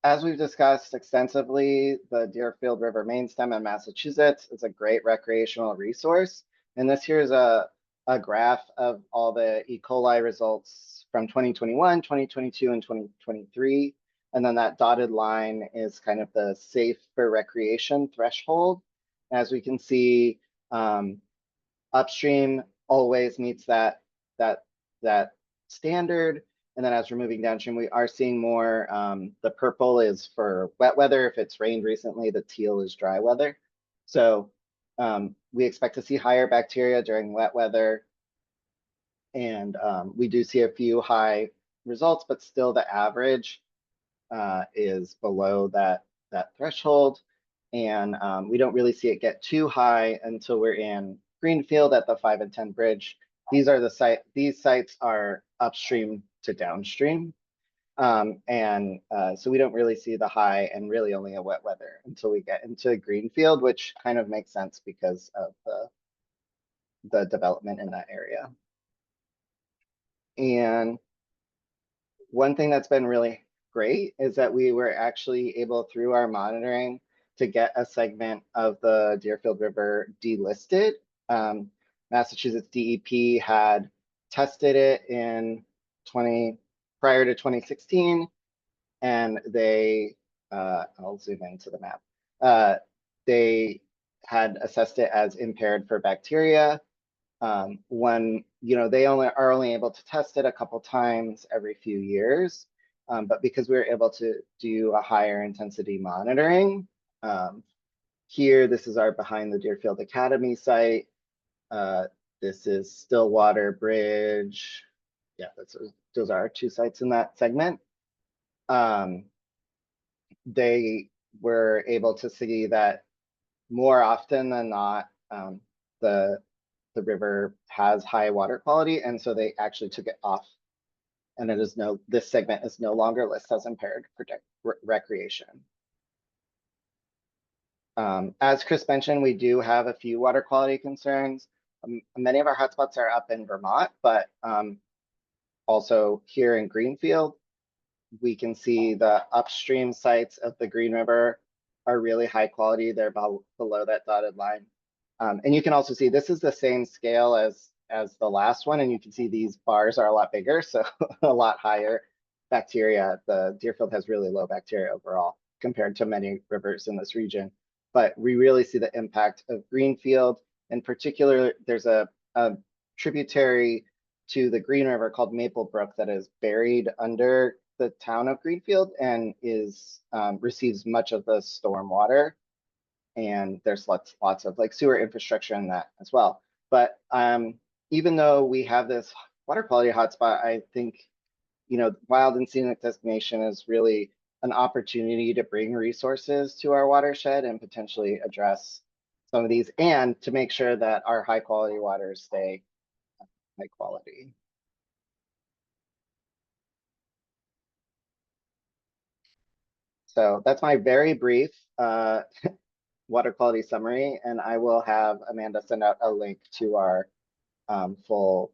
as we've discussed extensively, the Deerfield River main stem in Massachusetts is a great recreational resource. And this here is a graph of all the E. coli results from 2021, 2022, and 2023. And then that dotted line is kind of the safe for recreation threshold. As we can see, upstream always meets that standard. And then as we're moving downstream, we are seeing more, the purple is for wet weather. If it's rained recently, the teal is dry weather. So we expect to see higher bacteria during wet weather. And we do see a few high results, but still the average is below that threshold. And we don't really see it get too high until we're in Greenfield at the 5 and 10 bridge. These sites are upstream to downstream. So we don't really see the high and really only a wet weather until we get into Greenfield, which kind of makes sense because of the development in that area. And one thing that's been really great is that we were actually able, through our monitoring, to get a segment of the Deerfield River delisted. Massachusetts DEP had tested it in prior to 2016, and they, I'll zoom into the map. They had assessed it as impaired for bacteria. When, you know, they are only able to test it a couple times every few years. But because we were able to do a higher intensity monitoring, here, this is our behind the Deerfield Academy site. This is Stillwater Bridge. Yeah, those are our two sites in that segment. They were able to see that more often than not, the river has high water quality, and so they actually took it off. And this segment is no longer listed as impaired for recreation. As Chris mentioned, we do have a few water quality concerns. Many of our hotspots are up in Vermont, but also here in Greenfield, we can see the upstream sites of the Green River are really high quality. They're below that dotted line. And you can also see this is the same scale as the last one, and you can see these bars are a lot bigger, so a lot higher bacteria. The Deerfield has really low bacteria overall compared to many rivers in this region. But we really see the impact of Greenfield. In particular, there's a tributary to the Green River called Maple Brook that is buried under the town of Greenfield and receives much of the storm water. And there's lots of like sewer infrastructure in that as well. But even though we have this water quality hotspot, I think, you know, wild and scenic designation is really an opportunity to bring resources to our watershed and potentially address some of these, and to make sure that our high quality waters stay high quality. So that's my very brief water quality summary, and I will have Amanda send out a link to our full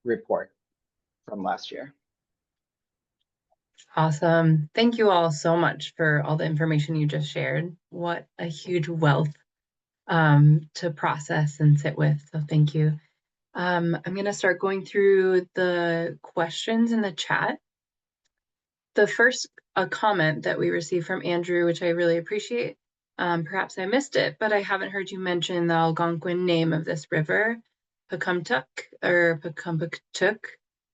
report from last year. Awesome. Thank you all so much for all the information you just shared. What a huge wealth to process and sit with. So thank you. I'm going to start going through the questions in the chat. The first comment that we received from Andrew, which I really appreciate. Perhaps I missed it, but I haven't heard you mention the Algonquin name of this river, Pecumtuck or Pecumtuck,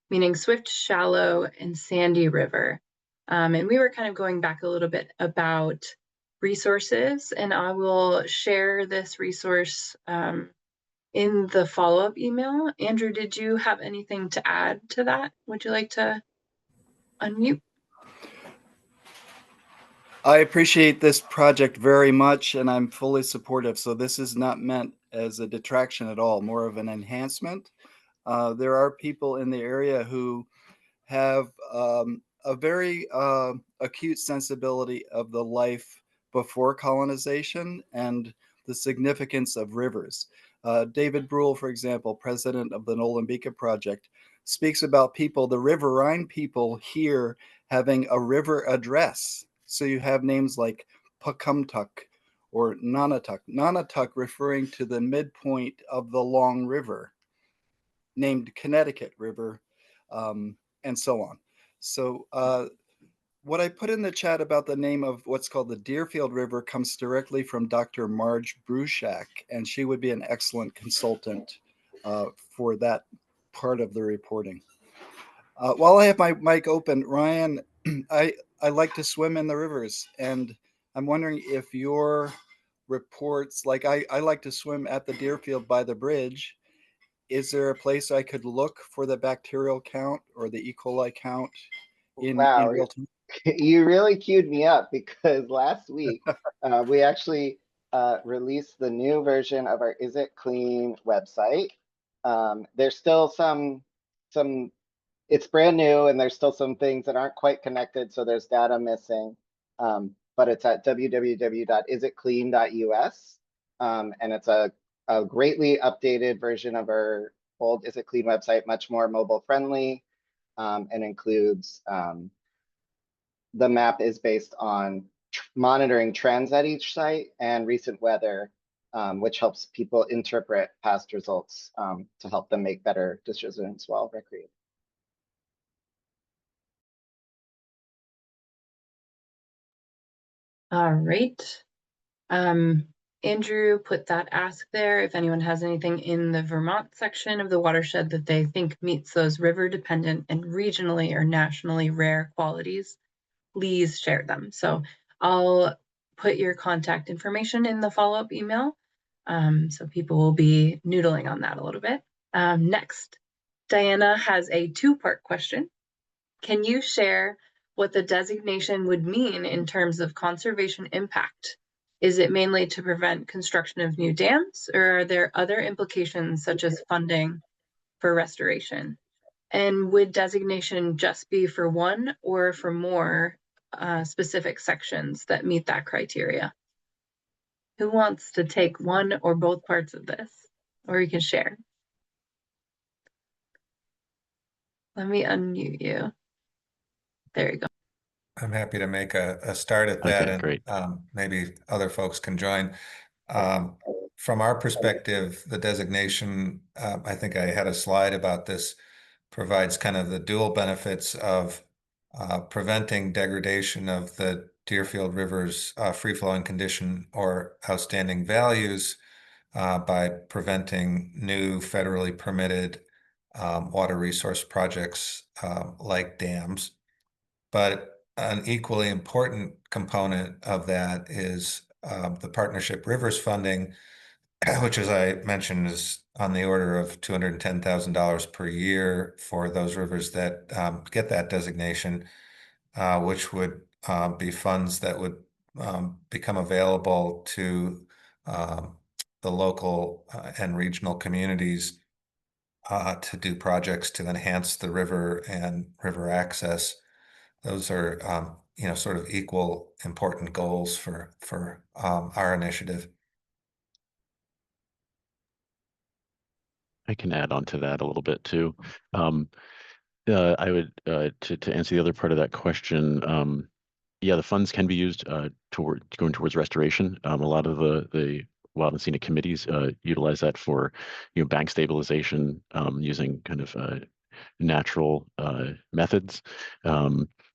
meaning swift, shallow, and sandy river. And we were kind of going back a little bit about resources, and I will share this resource in the follow-up email. Andrew, did you have anything to add to that? Would you like to unmute? I appreciate this project very much, and I'm fully supportive. So this is not meant as a detraction at all, more of an enhancement. There are people in the area who have a very acute sensibility of the life before colonization and the significance of rivers. David Brule, for example, president of the Nolembika Project, speaks about the riverine people here having a river address. So you have names like Pecumtuck or Nonotuck. Nonotuck referring to the midpoint of the Long River, named Connecticut River, and so on. So what I put in the chat about the name of what's called the Deerfield River comes directly from Dr. Marge Bruchak, and she would be an excellent consultant for that part of the reporting. While I have my mic open, Ryan, I like to swim in the rivers, and I'm wondering if your reports, like I like to swim at the Deerfield by the bridge. Is there a place I could look for the bacterial count or the E. coli count in real time? You really queued me up, because last week we actually released the new version of our Is It Clean website. There's still some it's brand new, and there's still some things that aren't quite connected, so there's data missing. But it's at www.isitclean.us, and it's a greatly updated version of our old Is It Clean website, much more mobile friendly, and includes the map is based on monitoring trends at each site and recent weather, which helps people interpret past results to help them make better decisions while recreating. All right. Andrew put that ask there. If anyone has anything in the Vermont section of the watershed that they think meets those river dependent and regionally or nationally rare qualities, please share them. So I'll put your contact information in the follow-up email. So people will be noodling on that a little bit. Next, Diana has a two-part question. Can you share what the designation would mean in terms of conservation impact? Is it mainly to prevent construction of new dams, or are there other implications such as funding for restoration? And would designation just be for one or for more specific sections that meet that criteria? Who wants to take one or both parts of this? Or you can share. Let me unmute you. There you go. I'm happy to make a start at that, Okay, and great. maybe other folks can join. From our perspective, the designation, I think I had a slide about this, provides kind of the dual benefits of preventing degradation of the Deerfield River's free-flowing condition or outstanding values by preventing new federally permitted water resource projects like dams. But an equally important component of that is the Partnership Rivers funding, which, as I mentioned, is on the order of $210,000 per year for those rivers that get that designation, which would be funds that would become available to the local and regional communities to do projects to enhance the river and river access. Those are, sort of equal important goals for our initiative. I can add on to that a little bit too. I would to answer the other part of that question. Yeah, the funds can be used going towards restoration. A lot of the Wild and Scenic committees utilize that for bank stabilization using kind of natural methods.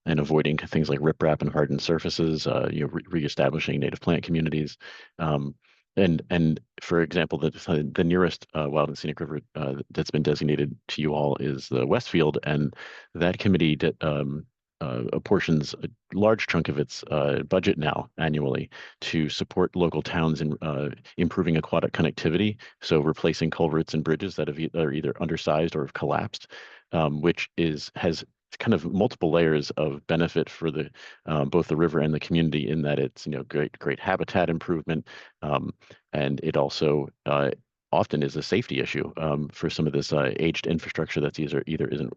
And avoiding things like riprap and hardened surfaces, reestablishing native plant communities. And for example, the nearest Wild and Scenic River that's been designated to you all is the Westfield, and that committee apportions a large chunk of its budget now annually to support local towns in improving aquatic connectivity, so replacing culverts and bridges that are either undersized or have collapsed, which has kind of multiple layers of benefit for the both the river and the community, in that it's great habitat improvement, and it also often is a safety issue for some of this aged infrastructure that's either isn't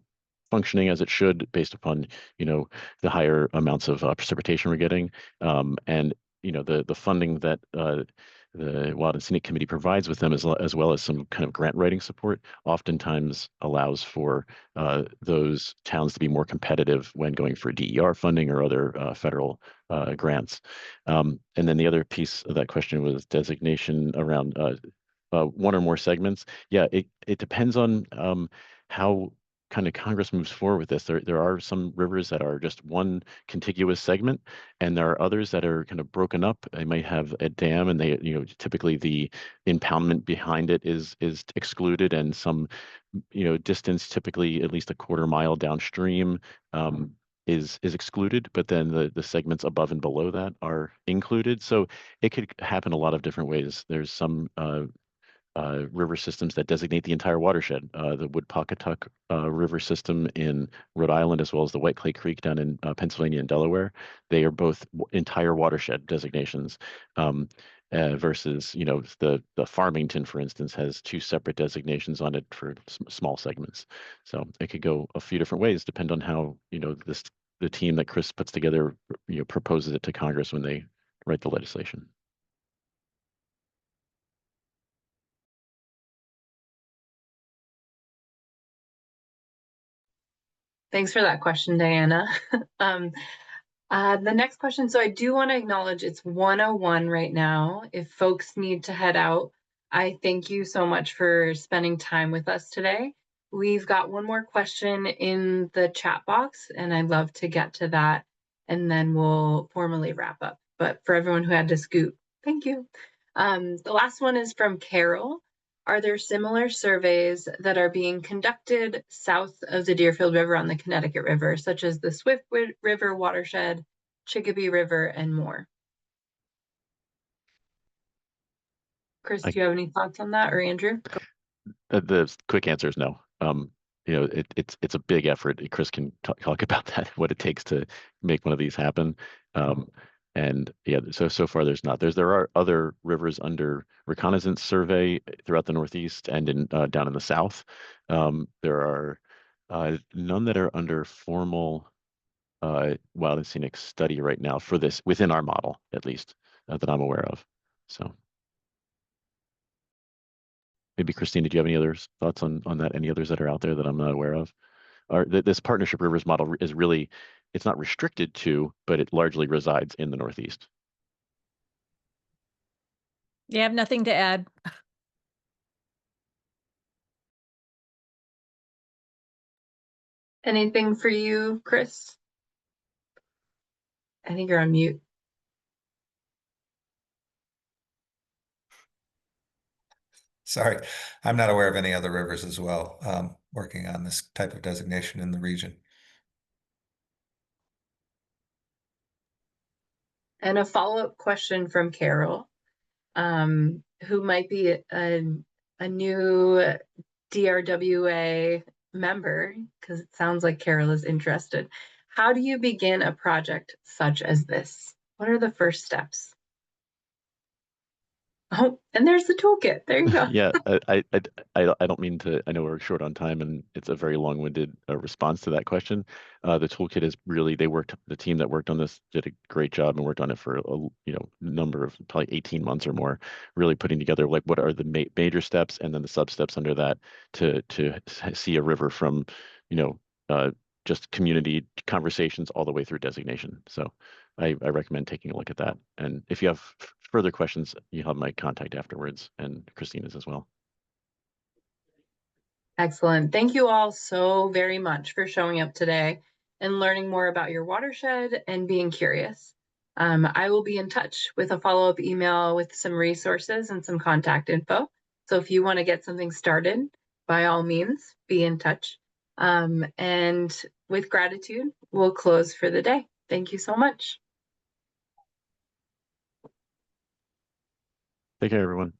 functioning as it should based upon the higher amounts of precipitation we're getting, and the funding that the Wild and Scenic Committee provides with them, as well as some kind of grant writing support, oftentimes allows for those towns to be more competitive when going for DER funding or other federal grants. And then the other piece of that question was designation around one or more segments. Yeah, it depends on how kind of Congress moves forward with this. There are some rivers that are just one contiguous segment, and there are others that are kind of broken up. They might have a dam, and they typically the impoundment behind it is excluded, and some distance, typically at least a quarter mile downstream, is excluded, but then the segments above and below that are included. So it could happen a lot of different ways. There's some river systems that designate the entire watershed. The Woodpawcatuck River system in Rhode Island, as well as the White Clay Creek down in Pennsylvania and Delaware. They are both entire watershed designations. Versus, the Farmington, for instance, has two separate designations on it for small segments. So it could go a few different ways, depend on how the team that Chris puts together proposes it to Congress when they write the legislation. Thanks for that question, Diana. The next question, so I do want to acknowledge it's 1:01 right now. If folks need to head out, I thank you so much for spending time with us today. We've got one more question in the chat box, and I'd love to get to that, and then we'll formally wrap up. But for everyone who had to scoot, thank you. The last one is from Carol. Are there similar surveys that are being conducted south of the Deerfield River on the Connecticut River, such as the Swift River watershed, Chicopee River, and more? Chris, do you have any thoughts on that, or Andrew? The quick answer is no. It's a big effort. Chris can talk about that, what it takes to make one of these happen. And yeah, so far there's not. There are other rivers under reconnaissance survey throughout the Northeast and in down in the South. There are none that are under formal wild and scenic study right now for this within our model, at least that I'm aware of. So maybe Christine, did you have any other thoughts on that? Any others that are out there that I'm not aware of? This partnership rivers model is really, it's not restricted to, but it largely resides in the Northeast. You have nothing to add. Anything for you, Chris? I think you're on mute. Sorry, I'm not aware of any other rivers as well, working on this type of designation in the region. And a follow-up question from Carol, who might be a new DRWA member, because it sounds like Carol is interested. How do you begin a project such as this? What are the first steps? Oh, and there's the toolkit. There you go. Yeah, I don't mean to. I know we're short on time, and it's a very long-winded response to that question. The toolkit is really the team that worked on this did a great job and worked on it for a number of probably 18 months or more, really putting together like what are the major steps and then the sub steps under that to see a river from just community conversations all the way through designation. So I recommend taking a look at that. And if you have further questions, you have my contact afterwards, and Christina's as well. Excellent. Thank you all so very much for showing up today and learning more about your watershed and being curious. I will be in touch with a follow-up email with some resources and some contact info. So if you want to get something started, by all means, be in touch. And with gratitude, we'll close for the day. Thank you so much. Take care, everyone.